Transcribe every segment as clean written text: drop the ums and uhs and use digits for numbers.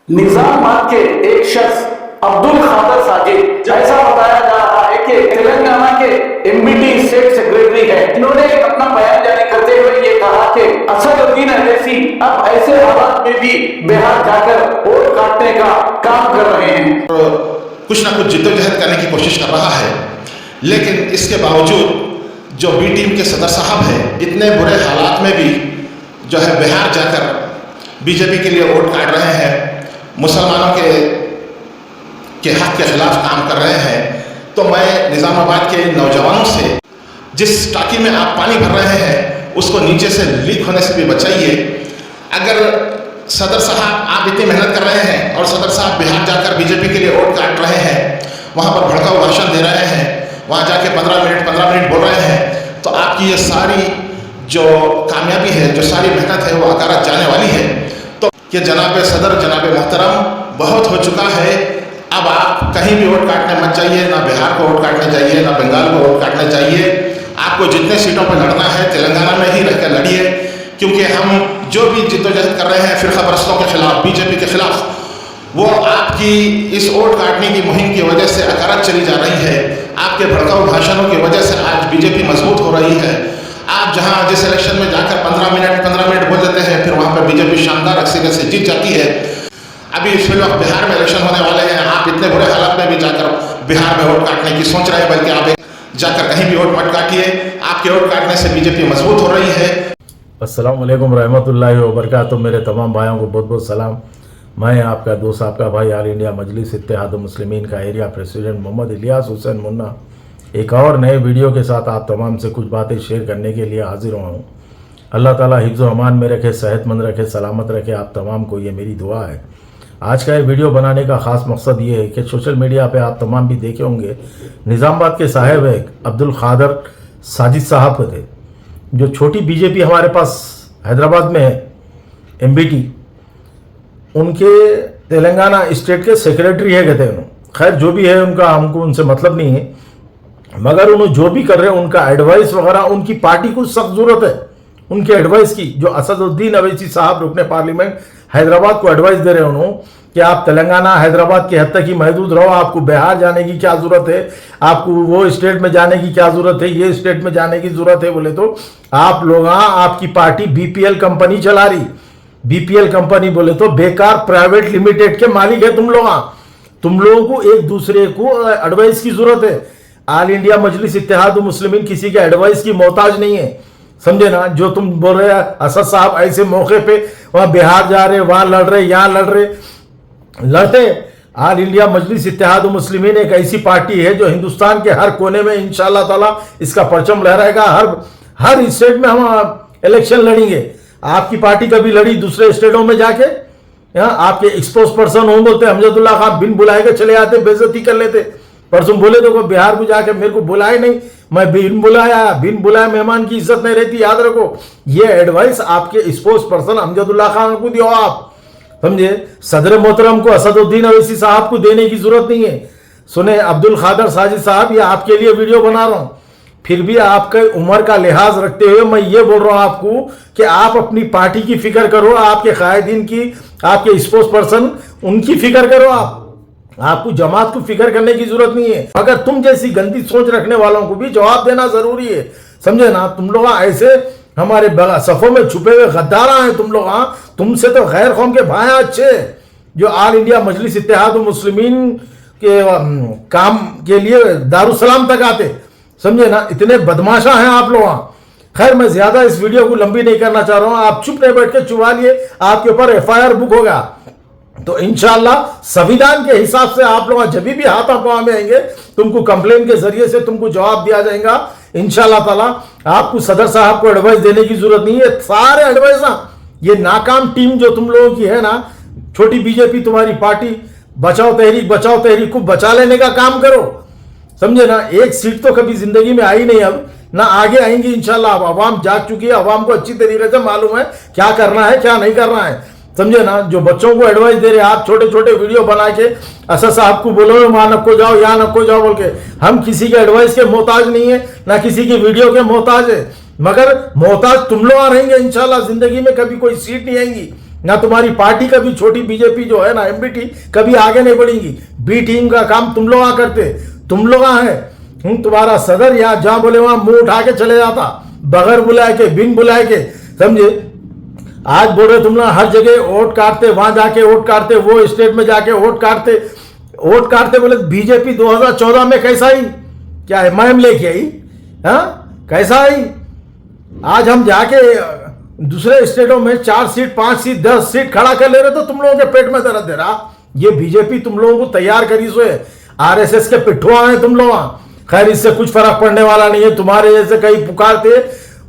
निजामाबाद के एक शख्स अब्दुल खादर साजिद ऐसा बताया जा रहा है कि तेलंगाना के एमबीटी स्टेट सेक्रेटरी है। इन्होंने अपना बयान जारी करते हुए ये कहा कि असदुद्दीन अवैसी अब ऐसे हालात में भी बिहार जाकर वोट काटने का काम कर रहे हैं। कुछ ना कुछ जिद्दोजहद करने की कोशिश कर रहा है, लेकिन इसके बावजूद जो बी टीम के सदर साहब हैं इतने बुरे हालात में भी जो है बिहार जाकर बीजेपी के लिए वोट काट रहे हैं, मुसलमानों के हक के खिलाफ काम कर रहे हैं। तो मैं निज़ामाबाद के नौजवानों से जिस टाकी में आप पानी भर रहे हैं उसको नीचे से लीक होने से भी बचाइए। अगर सदर साहब आप इतनी मेहनत कर रहे हैं और सदर साहब बिहार जाकर बीजेपी के लिए वोट काट रहे हैं, वहाँ पर भड़काऊ भाषण दे रहे हैं, वहाँ जाके 15 मिनट बोल रहे हैं, तो आपकी ये सारी जो कामयाबी है, जो सारी मेहनत है वो अकारा जाने वाली है। तो कि जनाब सदर, जनाब मोहतरम, बहुत हो चुका है, अब आप कहीं भी वोट काटने मत जाइए, ना बिहार को वोट काटने चाहिए, ना बंगाल को वोट काटने चाहिए। आपको जितने सीटों पर लड़ना है तेलंगाना में ही रहकर लड़िए, क्योंकि हम जो भी जिद्दोजहद कर रहे हैं फिरका परस्तों के खिलाफ, बीजेपी के खिलाफ, वो आपकी इस वोट काटने की मुहिम की वजह से अकारत चली जा रही है। आपके भड़काऊ भाषणों की वजह से आज बीजेपी मजबूत हो रही है। आप जहां जिस इलेक्शन में जाकर 15 मिनट बोल देते हैं, फिर वहां पर बीजेपी शानदार अक्सरियत से जीत जाती है। अभी इस वक्त बिहार में इलेक्शन होने वाले हैं, आप इतने बुरे हालात में भी जाकर बिहार में वोट काटने की सोच रहे हैं, बल्कि आप जाकर कहीं भी वोट मत काटिए। आपके वोट काटने से बीजेपी मजबूत हो रही है। अस्सलाम वालेकुम रहमतुल्लाहि व बरकातुहू। मेरे तमाम भाइयों को बहुत बहुत सलाम। मैं आपका दोस्त, आपका भाई, ऑल इंडिया मजलिस इत्तेहाद मुस्लिमीन का एरिया प्रेसिडेंट मोहम्मद इलियास हुसैन मुन्ना एक और नए वीडियो के साथ आप तमाम से कुछ बातें शेयर करने के लिए हाजिर हुआ हूँ। अल्लाह ताला हिफ्ज़ व अमान में रखे, सेहतमंद रखे, सलामत रखे आप तमाम को, ये मेरी दुआ है। आज का ये वीडियो बनाने का ख़ास मकसद ये है कि सोशल मीडिया पे आप तमाम भी देखे होंगे, निज़ामाबाद के साहिब एक अब्दुल खादर साजिद साहब थे, जो छोटी बीजेपी हमारे पास हैदराबाद में है, एमबीटी, उनके तेलंगाना स्टेट के सेक्रेटरी है कहते हैं। खैर जो भी है उनका, हमको उनसे मतलब नहीं है, मगर उन्होंने जो भी कर रहे हैं उनका एडवाइस वगैरह, उनकी पार्टी को सख्त जरूरत है उनके एडवाइस की। जो असदुद्दीन अवैसी साहब रुकने पार्लियामेंट हैदराबाद को एडवाइस दे रहे हैं उन्होंने कि आप तेलंगाना हैदराबाद के हद तक ही महदूद रहो, आपको बिहार जाने की क्या जरूरत है, आपको वो स्टेट में जाने की क्या जरूरत है, ये स्टेट में जाने की जरूरत है। बोले तो आप लोग, आपकी पार्टी बीपीएल कंपनी चला रही, बीपीएल कंपनी बोले तो बेकार प्राइवेट लिमिटेड के मालिक है तुम लोगों को एक दूसरे को एडवाइस की जरूरत है। ऑल इंडिया मजलिस इत्तेहाद मुस्लिमीन किसी के एडवाइस की मोहताज नहीं है, समझे ना। जो तुम बोल रहे हैं असद साहब ऐसे मौके पे वहां बिहार जा रहे, वहां लड़ रहे, यहां लड़ रहे, लड़ते। ऑल इंडिया मजलिस इत्तेहाद मुस्लिमीन एक ऐसी पार्टी है जो हिंदुस्तान के हर कोने में इंशाअल्लाह ताला इसका परचम लहराएगा। हर स्टेट में हम इलेक्शन लड़ेंगे। आपकी पार्टी कभी लड़ी दूसरे स्टेटों में जाके, यहाँ आपके एक्सपोज पर्सन हो बोलते हमजदुल्ला खान बिन बुलाए के चले आते, बेइज्जती कर लेते। परसों बोले तो बिहार को जाके मेरे को बुलाए नहीं, मैं बिन बुलाया मेहमान की इज्जत नहीं रहती, याद रखो। ये एडवाइस आपके स्पोर्ट्स पर्सन अमजदुल्ला खान को दियो आप, समझे। सदर मोहतरम को असदुद्दीन अवैसी साहब को देने की जरूरत नहीं है। सुने अब्दुल खादर साजिद साहब, ये आपके लिए वीडियो बना रहा हूं, फिर भी आपके उम्र का लिहाज रखते हुए मैं ये बोल रहा हूं आपको कि आप अपनी पार्टी की फिक्र करो, आपके कायदीन की, आपके स्पोर्ट्स पर्सन उनकी फिक्र करो। आपको जमात को फिक्र करने की जरूरत नहीं है। अगर तुम जैसी गंदी सोच रखने वालों को भी जवाब देना जरूरी है, समझे ना। तुम लोग ऐसे हमारे सफों में छुपे हुए गद्दार हैं तुम लोग। तुमसे तो गैर कौम के भाई अच्छे, जो ऑल इंडिया मजलिस इत्तेहाद मुस्लिमीन के काम के लिए दारुसलाम तक आते, समझे ना। इतने बदमाशा हैं आप लोग। खैर मैं ज्यादा इस वीडियो को लंबी नहीं करना चाह रहा हूं, आप चुप नहीं बैठ के चुवा लिए, आपके ऊपर एफआईआर बुक होगा। तो इंशाअल्लाह संविधान के हिसाब से आप लोग जब भी हाथापाई में आएंगे, तुमको कंप्लेन के जरिए से तुमको जवाब दिया जाएगा इंशाअल्लाह ताला। आपको सदर साहब को एडवाइस देने की जरूरत नहीं है। सारे एडवाइस ये नाकाम टीम जो तुम लोगों की है ना, छोटी बीजेपी तुम्हारी पार्टी, बचाओ तहरीक को बचा लेने का काम करो, समझे ना। एक सीट तो कभी जिंदगी में आई नहीं, अब ना आगे आएंगी इंशाअल्लाह। अब अवाम जाग चुकी है, अवाम को अच्छी तरीके से मालूम है क्या करना है क्या नहीं करना है, समझे ना। जो बच्चों को एडवाइस दे रहे आप छोटे छोटे वीडियो बना के, असद साहब को बोलो वहां नको जाओ, यहाँ नको जाओ बोल के, हम किसी के एडवाइस के मोहताज नहीं है, ना किसी की वीडियो के मोहताज है, मगर मोहताज तुम लोग रहेंगे इंशाल्लाह। जिंदगी में कभी कोई सीट नहीं आएंगी, ना तुम्हारी पार्टी कभी छोटी बीजेपी जो है ना एमबीटी कभी आगे नहीं बढ़ेगी। बी टीम का काम तुम लोग करते, तुम लोग हैं। तुम्हारा सदर यहाँ जहां बोले वहां मुंह उठा के चले जाता, बगैर बुलाए के, बिन बुलाए के, समझे। आज बोल रहे तुम लोग हर जगह वोट काटते, वहां जाके वोट काटते, वो स्टेट में जाके वोट काटते बोले बीजेपी 2014 में कैसा ही क्या है मैम लेके आई, हाँ कैसा आई। आज हम जाके दूसरे स्टेटों में 4 सीट 5 सीट 10 सीट खड़ा कर ले रहे तो तुम लोगों के पेट में दर्द दे रहा। ये बीजेपी तुम लोगों को तैयार करी सो है, आरएसएस के पिट्ठुआ हैं तुम लोग। खैर इससे कुछ फर्क पड़ने वाला नहीं है, तुम्हारे जैसे कई पुकारते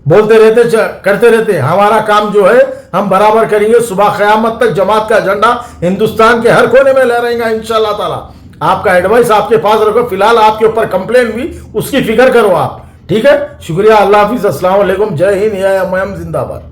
बोलते रहते करते रहते। हमारा काम जो है हम बराबर करेंगे, सुबह क़यामत तक जमात का झंडा हिंदुस्तान के हर कोने में लहराएगा इंशाल्लाह ताला। आपका एडवाइस आपके पास रखो, फिलहाल आपके ऊपर कंप्लेंट हुई उसकी फिक्र करो आप, ठीक है। शुक्रिया, अल्लाह हाफिज, अस्सलाम वालेकुम, जय हिंद, या मुहिम जिंदाबाद।